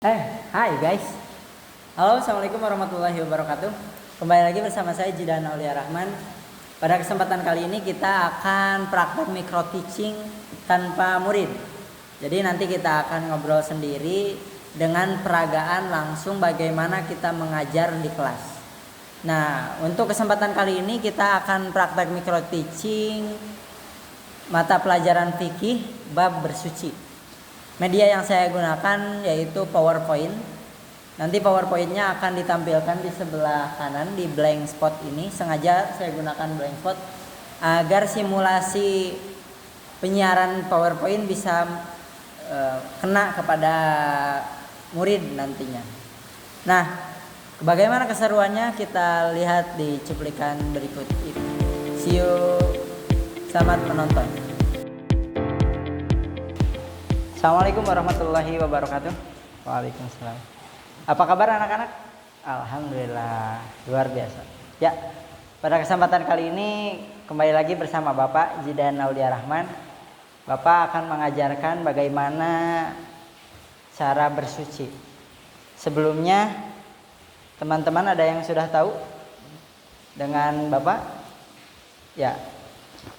Hai guys. Halo, assalamualaikum warahmatullahi wabarakatuh. Kembali lagi bersama saya Jidan Aulia Rahman. Pada kesempatan kali ini kita akan praktek micro teaching tanpa murid. Jadi nanti kita akan ngobrol sendiri dengan peragaan langsung bagaimana kita mengajar di kelas. Nah, untuk kesempatan kali ini kita akan praktek micro teaching mata pelajaran fikih bab bersuci. Media yang saya gunakan yaitu PowerPoint. Nanti PowerPointnya akan ditampilkan di sebelah kanan di blank spot ini. Sengaja saya gunakan blank spot agar simulasi penyiaran PowerPoint bisa kena kepada murid nantinya. Nah, bagaimana keseruannya kita lihat di cuplikan berikut ini. See you, selamat menonton. Assalamualaikum warahmatullahi wabarakatuh. Waalaikumsalam. Apa kabar anak-anak? Alhamdulillah, luar biasa. Ya, pada kesempatan kali ini kembali lagi bersama Bapak Jidan Aulia Rahman. Bapak akan mengajarkan bagaimana cara bersuci. Sebelumnya, teman-teman ada yang sudah tahu dengan Bapak? Ya,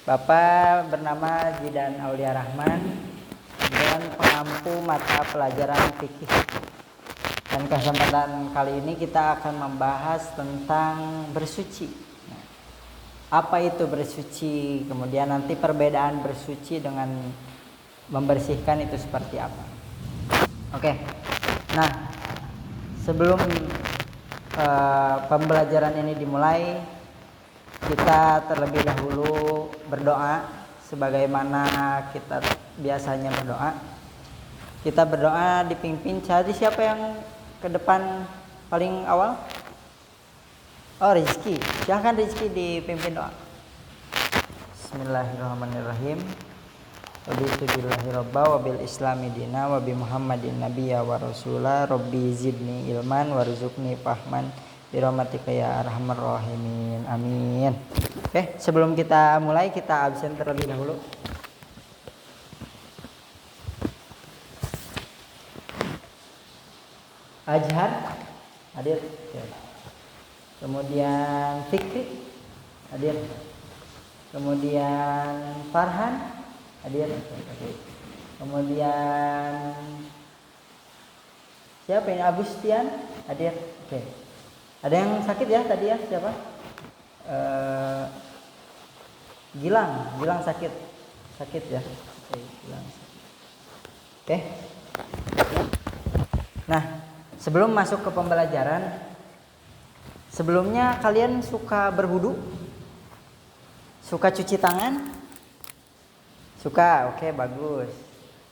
Bapak bernama Jidan Aulia Rahman dan pengampu mata pelajaran fikih. Dan kesempatan kali ini kita akan membahas tentang bersuci. Apa itu bersuci? Kemudian nanti perbedaan bersuci dengan membersihkan itu seperti apa? Oke. Nah, sebelum pembelajaran ini dimulai, kita terlebih dahulu berdoa sebagaimana kita biasanya berdoa. Kita berdoa dipimpin. Jadi siapa yang ke depan paling awal? Oh, Rizky. Silahkan Rizky dipimpin doa. Bismillahirrahmanirrahim. Wabillahi robba wabil islami dina wabi muhammadin nabiyya wa rasulah rabbi zidni ilman warzuqni fahman birahmatika ya arhamar rahimin. Amin. Oke, sebelum kita mulai kita absen terlebih dahulu. Ajhar hadir. Kemudian Fikri hadir. Kemudian Farhan hadir. Kemudian siapa ini? Agustian hadir. Oke. Ada yang sakit ya tadi ya? Siapa? Gilang sakit ya. Oke, Gilang sakit. Oke. Nah, sebelum masuk ke pembelajaran, sebelumnya kalian suka berwudu? Suka cuci tangan? Suka, oke, bagus.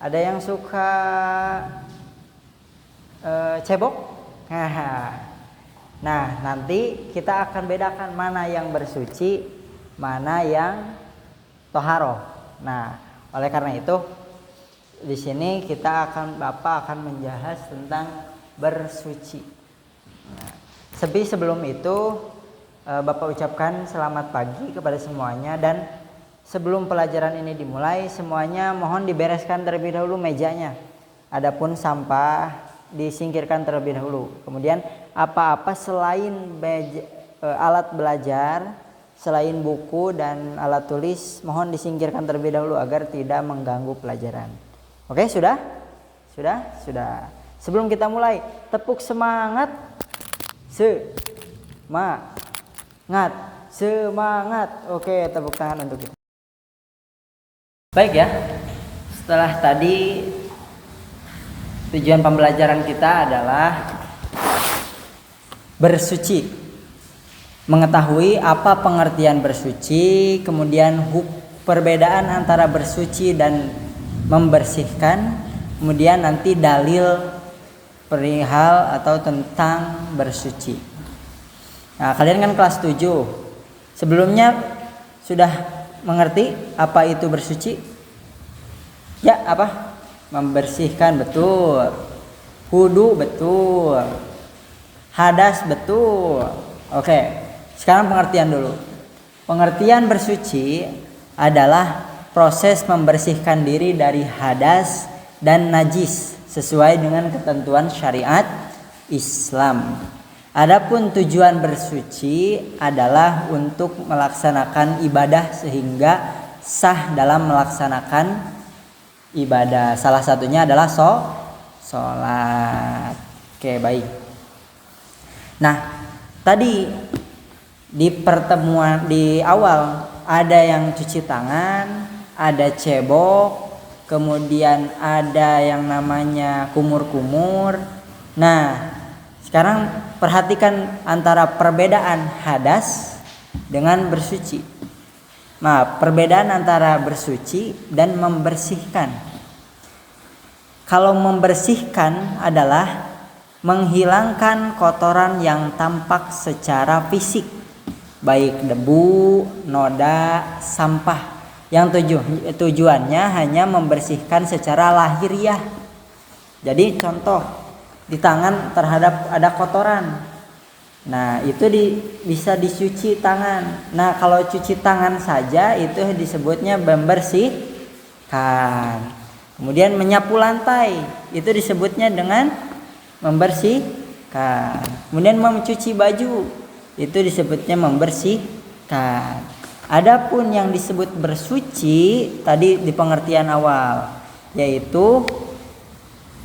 Ada yang suka cebok? Nah, nanti kita akan bedakan mana yang bersuci, mana yang toharoh. Nah, oleh karena itu, di sini Bapak akan menjahas tentang bersuci. Nah, sebelum itu Bapak ucapkan selamat pagi kepada semuanya, dan sebelum pelajaran ini dimulai semuanya mohon dibereskan terlebih dahulu mejanya. Adapun sampah disingkirkan terlebih dahulu. Kemudian apa-apa selain alat belajar, selain buku dan alat tulis mohon disingkirkan terlebih dahulu agar tidak mengganggu pelajaran. Oke, sudah? Sebelum kita mulai, tepuk semangat. Semangat. Oke, tepuk tangan untuk kita. Baik ya. Setelah tadi tujuan pembelajaran kita adalah bersuci. Mengetahui apa pengertian bersuci, kemudian perbedaan antara bersuci dan membersihkan, kemudian nanti dalil perihal atau tentang bersuci. Nah, kalian kan kelas 7. Sebelumnya sudah mengerti apa itu bersuci? Ya, apa? Membersihkan, betul. Wudu, betul. Hadas, betul. Oke, sekarang pengertian dulu. Pengertian bersuci adalah proses membersihkan diri dari hadas dan najis sesuai dengan ketentuan syariat Islam. Adapun tujuan bersuci adalah untuk melaksanakan ibadah sehingga sah dalam melaksanakan ibadah. Salah satunya adalah sholat. Oke, baik. Nah, tadi di pertemuan di awal ada yang cuci tangan, ada cebok, kemudian ada yang namanya kumur-kumur. Nah, sekarang perhatikan antara perbedaan hadas dengan bersuci. Nah, perbedaan antara bersuci dan membersihkan. Kalau membersihkan adalah menghilangkan kotoran yang tampak secara fisik, baik debu, noda, sampah. Yang tujuannya hanya membersihkan secara lahiriah. Jadi contoh, di tangan terhadap ada kotoran. Nah, itu bisa dicuci tangan. Nah, kalau cuci tangan saja itu disebutnya membersihkan. Kemudian menyapu lantai itu disebutnya dengan membersihkan. Kemudian mencuci baju itu disebutnya membersihkan. Adapun yang disebut bersuci tadi di pengertian awal, yaitu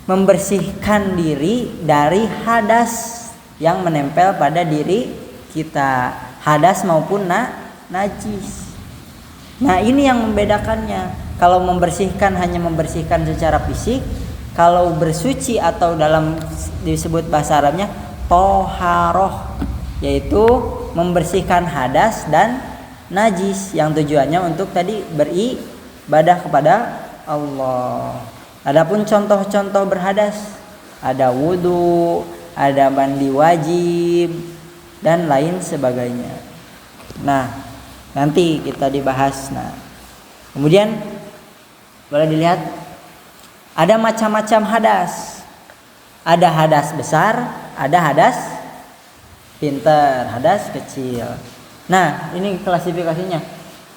membersihkan diri dari hadas yang menempel pada diri kita, hadas maupun najis. Nah, ini yang membedakannya. Kalau membersihkan hanya membersihkan secara fisik, kalau bersuci atau dalam disebut bahasa Arabnya toharoh, yaitu membersihkan hadas dan najis yang tujuannya untuk tadi beribadah kepada Allah. Adapun contoh-contoh berhadas, ada wudu, ada mandi wajib, dan lain sebagainya. Nah, nanti kita dibahas. Nah, kemudian boleh dilihat ada macam-macam hadas. Ada hadas besar, ada hadas pinter, hadas kecil. Nah, ini klasifikasinya,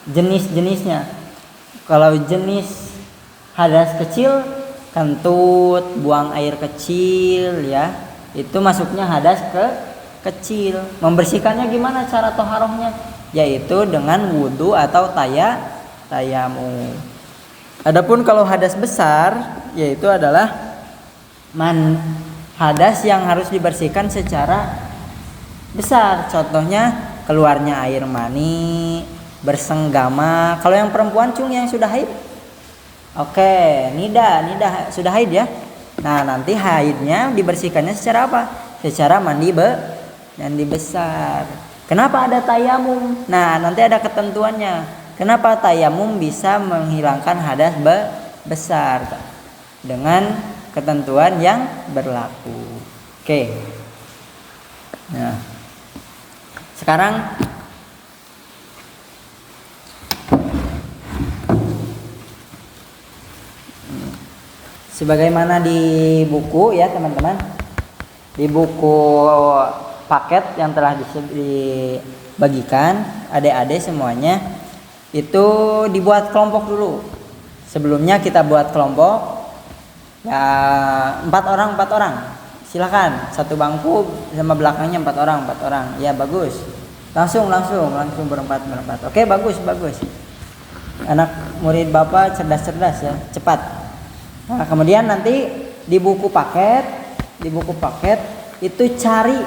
jenis-jenisnya. Kalau jenis hadas kecil, kentut, buang air kecil, ya, itu masuknya hadas kecil. Membersihkannya gimana cara toharohnya? Yaitu dengan wudu atau tayamum. Adapun kalau hadas besar, yaitu adalah hadas yang harus dibersihkan secara besar. Contohnya keluarnya air mani, bersenggama. Kalau yang perempuan cung yang sudah haid, oke, nida sudah haid ya. Nah, nanti haidnya dibersihkannya secara apa? Secara mandi besar. Kenapa ada tayamum? Nah, nanti ada ketentuannya. Kenapa tayamum bisa menghilangkan hadas besar dengan ketentuan yang berlaku. Oke. Nah, sekarang sebagaimana di buku ya teman-teman, di buku paket yang telah dibagikan adik-adik semuanya, itu dibuat kelompok dulu. Sebelumnya kita buat kelompok ya 4 orang. Silakan satu bangku sama belakangnya 4 orang. Ya bagus. Langsung berempat. Oke, bagus. Anak murid Bapak cerdas ya, cepat. Nah, kemudian nanti di buku paket itu cari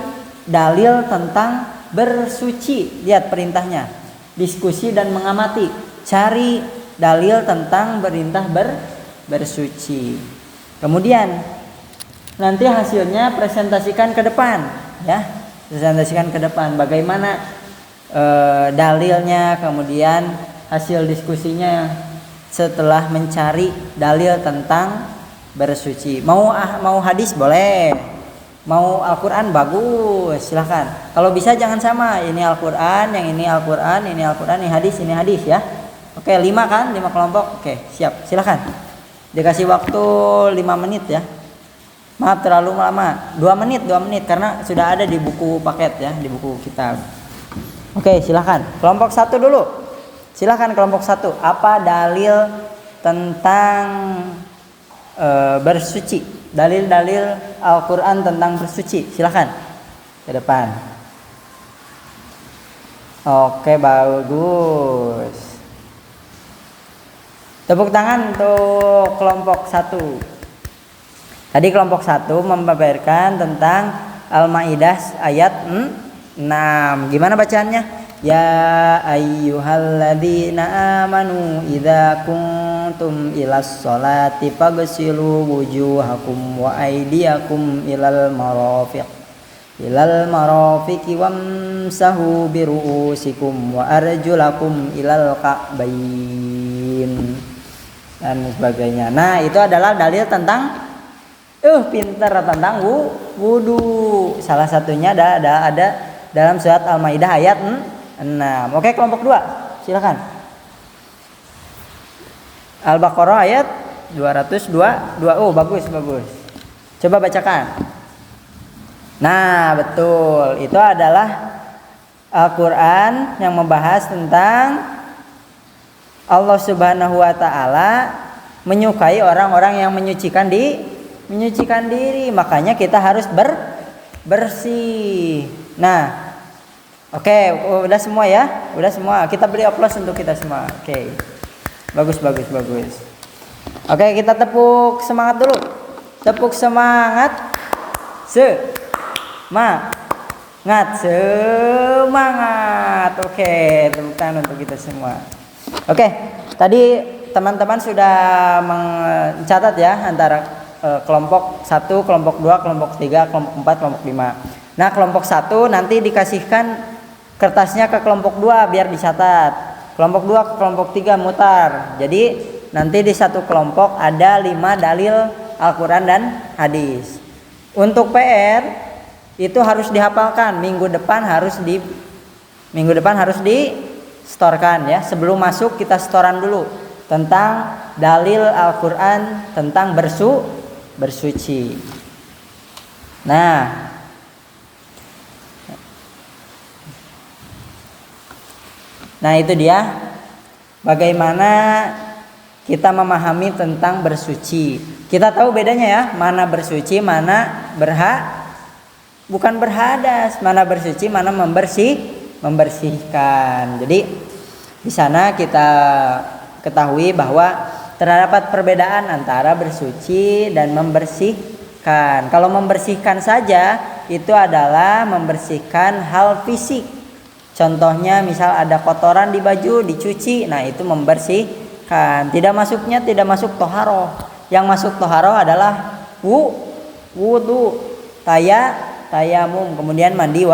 dalil tentang bersuci. Lihat perintahnya, diskusi dan mengamati. Cari dalil tentang perintah bersuci. Kemudian nanti hasilnya presentasikan ke depan, ya. Presentasikan ke depan bagaimana dalilnya, kemudian hasil diskusinya setelah mencari dalil tentang bersuci. Mau hadis boleh, mau Al-Quran bagus, silahkan. Kalau bisa jangan sama, ini Al-Quran, yang ini Al-Quran, ini hadis ya. Oke, 5 kan, 5 kelompok. Oke, siap, silahkan. Dikasih waktu 5 menit ya. Maaf terlalu lama, 2 menit karena sudah ada di buku paket ya, di buku kitab. Oke, silahkan. Kelompok 1 dulu. Silahkan kelompok 1. Apa dalil tentang bersuci. Dalil-dalil Al-Quran tentang bersuci. Silahkan ke depan. Oke, bagus. Tepuk tangan untuk kelompok 1. Tadi kelompok 1 memaparkan tentang Al-Maidah ayat 6. Gimana bacaannya? Ya ayyuhalladzina amanu idza kuntum ilas sholati faghsilu wujuhakum wa aydiyakum ilal marafiqi wamsahu biru'usikum wa arjulakum ilal ka'bayn dan sebagainya. Nah, itu adalah dalil tentang pinter tentang wudu. Salah satunya ada dalam surat Al-Maidah ayat 6. Oke, kelompok 2. Silakan. Al-Baqarah ayat 202. Oh, bagus. Coba bacakan. Nah, betul. Itu adalah Al-Qur'an yang membahas tentang Allah Subhanahu wa taala menyukai orang-orang yang menyucikan diri. Makanya kita harus bersih. Nah, oke, udah semua ya? Udah semua. Kita beri aplaus untuk kita semua. Oke. Bagus. Oke, kita tepuk semangat dulu. Tepuk semangat. Semangat. Oke, tepuk tangan untuk kita semua. Oke, tadi teman-teman sudah mencatat ya antara kelompok 1, kelompok 2, kelompok 3, kelompok 4, kelompok 5. Nah, kelompok 1 nanti dikasihkan kertasnya ke kelompok 2 biar dicatat. Kelompok 2 ke kelompok 3 mutar. Jadi nanti di satu kelompok ada 5 dalil Al-Quran dan hadis. Untuk PR itu harus dihafalkan. Minggu depan harus di-storkan ya. Sebelum masuk kita storan dulu tentang dalil Al-Quran tentang bersuci. Nah, itu dia bagaimana kita memahami tentang bersuci. Kita tahu bedanya ya, mana bersuci, mana bukan berhadas, mana bersuci, mana membersihkan. Jadi di sana kita ketahui bahwa terdapat perbedaan antara bersuci dan membersihkan. Kalau membersihkan saja itu adalah membersihkan hal fisik. Contohnya misal ada kotoran di baju dicuci, nah itu membersihkan. Tidak masuk toharoh. Yang masuk toharoh adalah wudu, tayamum, kemudian mandi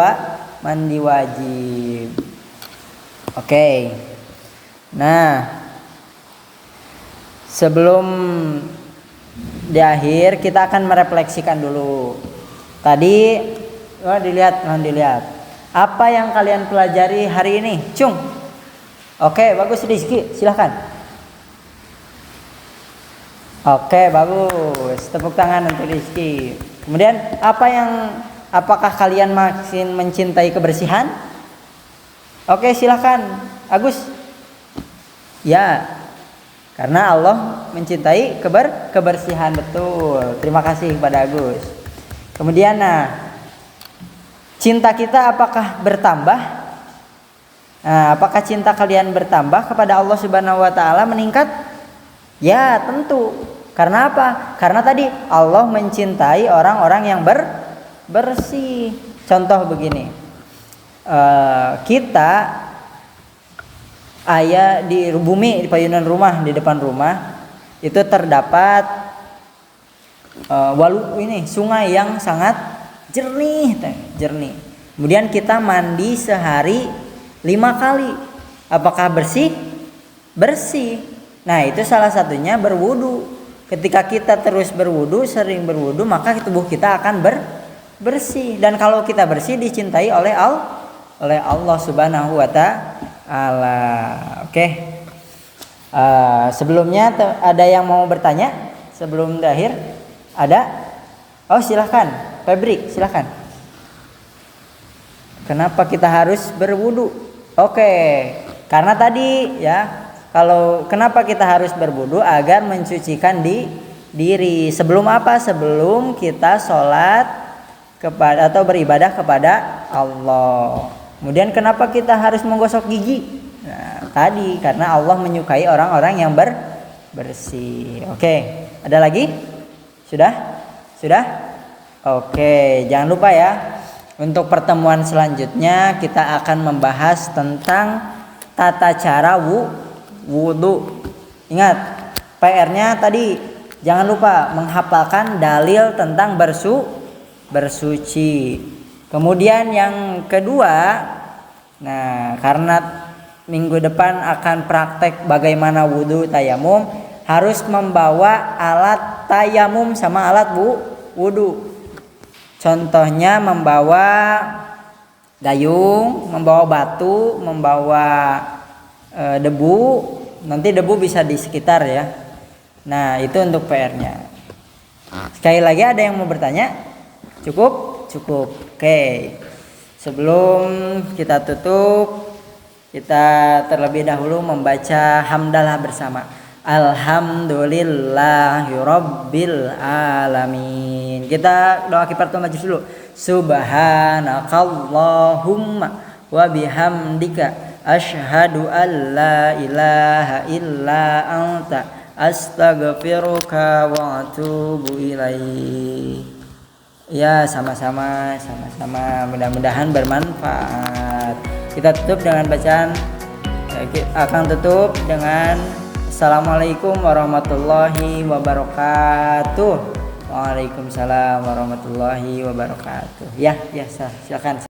wajib. Oke. Nah, sebelum di akhir kita akan merefleksikan dulu. Tadi dilihat. Apa yang kalian pelajari hari ini? Cung. Oke, bagus Rizky, silahkan. Oke, bagus. Tepuk tangan untuk Rizky. Kemudian apakah kalian makin mencintai kebersihan? Oke, silahkan Agus. Ya, karena Allah mencintai kebersihan, betul. Terima kasih kepada Agus. Kemudian cinta kita apakah bertambah? Nah, apakah cinta kalian bertambah kepada Allah Subhanahu wa taala, meningkat? Ya, tentu. Karena apa? Karena tadi Allah mencintai orang-orang yang bersih. Contoh begini. Kita di bumi, di payunan rumah, di depan rumah itu terdapat sungai yang sangat jernih. Kemudian kita mandi sehari 5 kali. Apakah bersih? Nah, itu salah satunya berwudu. Ketika kita terus sering berwudu, maka tubuh kita akan bersih. Dan kalau kita bersih, dicintai oleh Allah Subhanahu wa taala. Oke. Sebelumnya ada yang mau bertanya sebelum akhir? Ada? Oh, silahkan. Febri, silahkan. Kenapa kita harus berwudu? Oke, karena tadi ya, kenapa kita harus berwudu? Agar mensucikan diri. Sebelum apa? Sebelum kita sholat kepada atau beribadah kepada Allah. Kemudian kenapa kita harus menggosok gigi? Nah, tadi karena Allah menyukai orang-orang yang bersih. Oke, ada lagi? Sudah? Oke, jangan lupa ya. Untuk pertemuan selanjutnya kita akan membahas tentang tata cara wudu. Ingat, PR-nya tadi jangan lupa menghafalkan dalil tentang bersuci. Kemudian yang kedua, nah karena minggu depan akan praktek bagaimana wudu tayamum, harus membawa alat tayamum sama alat wudu. Contohnya membawa gayung, membawa batu, membawa debu. Nanti debu bisa di sekitar ya. Nah itu untuk PR-nya. Sekali lagi ada yang mau bertanya? Cukup? Oke. Sebelum kita tutup, kita terlebih dahulu membaca hamdalah bersama. Alhamdulillahirabbil alamin. Kita doa kifaratul majlis dulu. Subhanakallahumma wa bihamdika asyhadu an la ilaha illa anta astaghfiruka wa atubu ilaik. Ya, sama-sama. Mudah-mudahan bermanfaat. Kita tutup dengan bacaan, akan tutup dengan Assalamualaikum warahmatullahi wabarakatuh. Waalaikumsalam warahmatullahi wabarakatuh. Ya, silakan.